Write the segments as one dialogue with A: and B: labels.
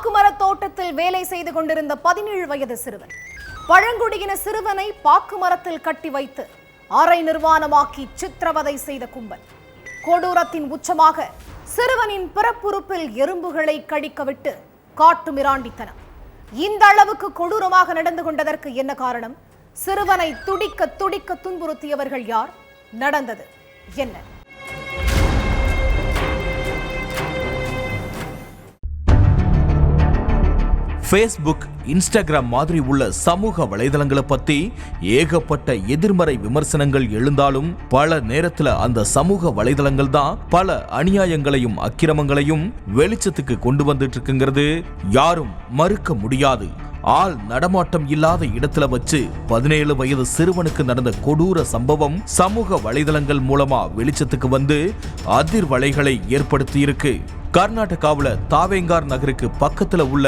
A: பாக்குமர தோட்டத்தில் வேலை செய்து கொண்டிருந்த 17 வயது சிறுவன் பழங்குடியின சிறுவனை பாக்கு மரத்தில் கட்டி வைத்து அரை நிர்வாணமாக்கி சித்திரவதை செய்த கும்பல். கொடூரத்தின் உச்சமாக சிறுவனின் பிறப்புறுப்பில் எறும்புகளை கடிக்கவிட்டு காட்டு மிராண்டித்தனம். இந்த அளவுக்கு கொடூரமாக நடந்து கொண்டதற்கு என்ன காரணம்? சிறுவனை துடிக்க துடிக்க துன்புறுத்தியவர்கள் யார்? நடந்தது என்ன?
B: ஃபேஸ்புக், இன்ஸ்டாகிராம் மாதிரி உள்ள சமூக வலைதளங்களை பத்தி ஏகப்பட்ட எதிர்மறை விமர்சனங்கள் எழுந்தாலும் பல நேரத்துல அந்த சமூக வலைதளங்கள் தான் பல அநியாயங்களையும் அக்கிரமங்களையும் வெளிச்சத்துக்கு கொண்டு வந்துட்டு இருக்குங்கிறது யாரும் மறுக்க முடியாது. ஆள் நடமாட்டம் இல்லாத இடத்துல வச்சு 17 வயது சிறுவனுக்கு நடந்த கொடூர சம்பவம் சமூக வலைதளங்கள் மூலமா வெளிச்சத்துக்கு வந்து அதிர்வலைகளை ஏற்படுத்தி இருக்கு. கர்நாடகாவுல தாவேங்கார் நகருக்கு பக்கத்துல உள்ள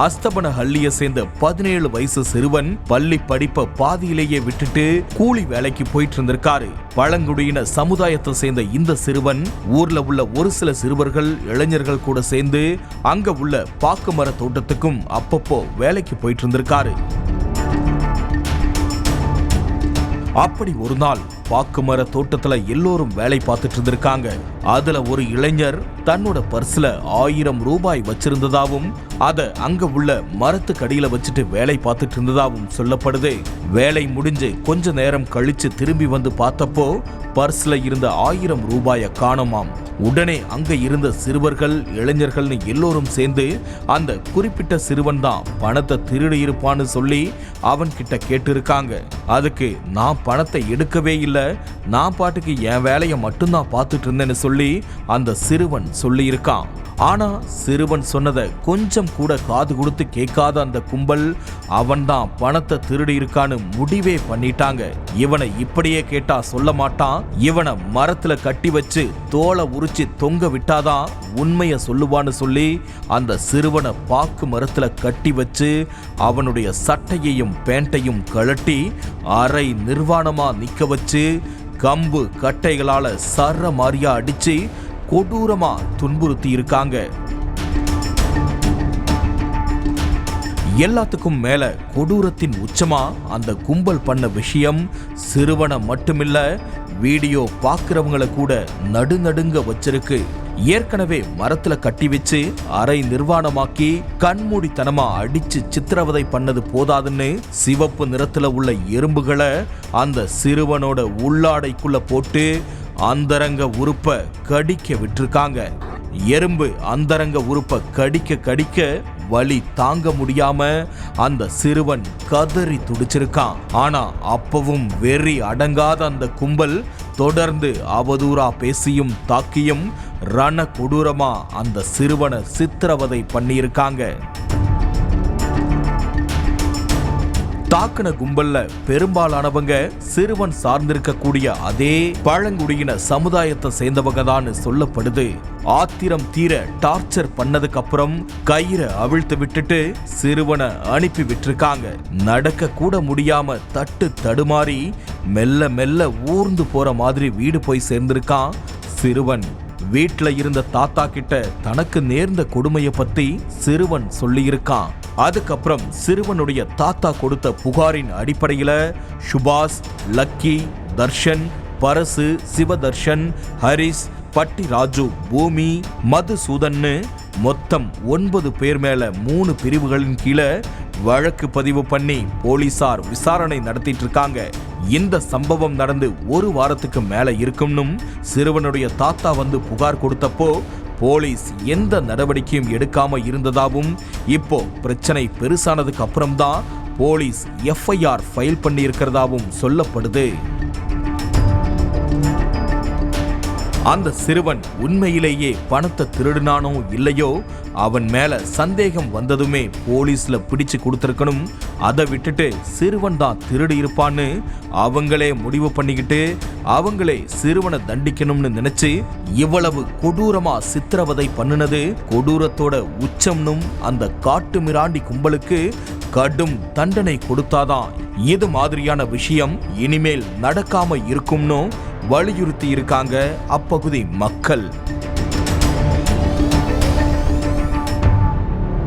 B: அஸ்தபன ஹள்ளியை சேர்ந்த 17 வயசு சிறுவன் பள்ளி படிப்பை பாதியிலேயே விட்டுட்டு கூலி வேலைக்கு போயிட்டு இருந்திருக்காரு. பழங்குடியின சமுதாயத்தை சேர்ந்த இந்த சிறுவன் ஊர்ல உள்ள ஒரு சில சிறுவர்கள், இளைஞர்கள் கூட சேர்ந்து அங்க உள்ள பாக்கு மர தோட்டத்துக்கும் அப்பப்போ வேலைக்கு போயிட்டு இருந்திருக்காரு. அப்படி ஒரு நாள் பாக்கு மர தோட்டத்துல எல்லோரும் வேலை பார்த்துட்டு இருந்திருக்காங்க. அதுல ஒரு இளைஞர் தன்னோட பர்ஸ்ல 1000 ரூபாய் வச்சிருந்ததாவும் அத அங்க உள்ள மரத்துக்கடியில வச்சுட்டு வேலை பார்த்துட்டு இருந்ததாவும் சொல்லப்படுது. வேலை முடிஞ்சு கொஞ்ச நேரம் கழிச்சு திரும்பி வந்து பார்த்தப்போ பர்ஸ்ல இருந்த 1000 ரூபாயை காணோமாம். உடனே அங்க இருந்த சிறுவர்கள், இளைஞர்கள்னு எல்லோரும் சேர்ந்து அந்த குறிப்பிட்ட சிறுவன் தான் பணத்தை திருடி இருப்பான்னு சொல்லி அவன் கிட்ட கேட்டு இருக்காங்க. அதுக்கு நான் பணத்தை எடுக்கவே இல்லை, நான் பாட்டுக்கு என் வேலையை மட்டும்தான் பார்த்துட்டு இருந்தேன்னு சொல்லி அந்த சிறுவன் சொல்லி இருக்கான். ஆனா சிறுவன் சொன்னதை கொஞ்சம் கூட காது கொடுத்து கேட்காத அந்த கும்பல் அவன்தான் பணத்தை திருடி இருக்கான்னு முடிவே பண்ணிட்டாங்க. இவனை இப்படியே கேட்டா சொல்ல மாட்டான், இவனை மரத்துல கட்டி வச்சு தோலை உரிச்சு தொங்க விட்டாதான் உண்மைய சொல்லுவான்னு சொல்லி அந்த சிறுவனை பாக்கு மரத்துல கட்டி வச்சு அவனுடைய சட்டையையும் பேண்டையும் கழட்டி அரை நிர்வாணமா நிக்க வச்சு கம்பு கட்டைகளால சர்ற மாதிரியா அடிச்சு கொடூரமா துன்புறுத்தி இருக்காங்க. எல்லாத்துக்கும் மேல கொடூரத்தின் உச்சமா அந்த கும்பல் பண்ண விஷயம் சிறுவனை மட்டுமில்ல, வீடியோ பாக்குறவங்களை கூட நடுநடுங்க வச்சிருக்கு. ஏற்கனவே மரத்துல கட்டி வச்சு அரை நிர்வாணமாக்கி கண்மூடித்தனமா அடிச்சு சித்திரவதை பண்ணது போதாதுன்னு சிவப்பு நிறத்துல உள்ள எறும்புகளை அந்த சிறுவனோட உள்ளாடைக்குள்ள போட்டு அந்தரங்க உறுப்ப கடிக்க விட்டுருக்காங்க. எறும்பு அந்தரங்க உறுப்ப கடிக்க கடிக்க வலி தாங்க முடியாம அந்த சிறுவன் கதறி துடிச்சிருக்கான். ஆனா அப்பவும் வெறி அடங்காத அந்த கும்பல் தொடர்ந்து அவதூறா பேசியும் தாக்கியும் ரண கொடூரமா அந்த சிறுவனை சித்திரவதை பண்ணியிருக்காங்க. தாக்குன கும்பல்ல பெரும்பாலானவங்க சிறுவன் சார்ந்திருக்கக்கூடிய அதே பழங்குடியின சமுதாயத்தை சேர்ந்தவங்க தான் சொல்லப்படுது. ஆத்திரம் தீர டார்ச்சர் பண்ணதுக்கு அப்புறம் கயிறை அவிழ்த்து விட்டுட்டு சிறுவனை அனுப்பி விட்டுருக்காங்க. நடக்க கூட முடியாம தட்டு தடுமாறி மெல்ல மெல்ல ஊர்ந்து போற மாதிரி வீடு போய் சேர்ந்திருக்கான் சிறுவன். வீட்டுல இருந்த தாத்தா கிட்ட தனக்கு நேர்ந்த கொடுமையை பத்தி சிறுவன் சொல்லியிருக்கான். அதுக்கப்புறம் சிறுவனுடைய தாத்தா கொடுத்த புகாரின் அடிப்படையில சுபாஷ், லக்கி, தர்ஷன், பரசு, சிவதர்ஷன், ஹரிஸ், பட்டி ராஜு, பூமி, மதுசூதன்னு மொத்தம் 9 பேர் மேல 3 பிரிவுகளின் கீழே வழக்கு பதிவு பண்ணி போலீசார் விசாரணை நடத்திட்டு இருக்காங்க. இந்த சம்பவம் நடந்து 1 வாரத்துக்கு மேல இருக்கும்னும் சிறுவனுடைய தாத்தா வந்து புகார் கொடுத்தப்போ போலீஸ் எந்த நடவடிக்கையும் எடுக்காம இருந்ததாவும், இப்போ பிரச்சனை பெருசானதுக்கு அப்புறம்தான் போலீஸ் FIR ஃபைல் பண்ணி இருக்கிறதாவும் சொல்லப்படுது. அந்த சிறுவன் உண்மையிலேயே பணத்தை திருடினானோ இல்லையோ அவன் மேல சந்தேகம் வந்ததுமே போலீஸ்ல பிடிச்சு கொடுத்திருக்கணும். அதை விட்டுட்டு சிறுவன் தான் திருடி இருப்பான்னு அவங்களே முடிவு பண்ணிக்கிட்டு அவங்களே சிறுவனை தண்டிக்கணும்னு நினைச்சு இவ்வளவு கொடூரமா சித்திரவதை பண்ணினது கொடூரத்தோட உச்சம்னும் அந்த காட்டு மிராண்டி கும்பலுக்கு கடும் தண்டனை கொடுத்தாதான் இது மாதிரியான விஷயம் இனிமேல் நடக்காம இருக்கும்னு வலியுறுத்தி இருக்காங்க அப்பகுதி மக்கள்.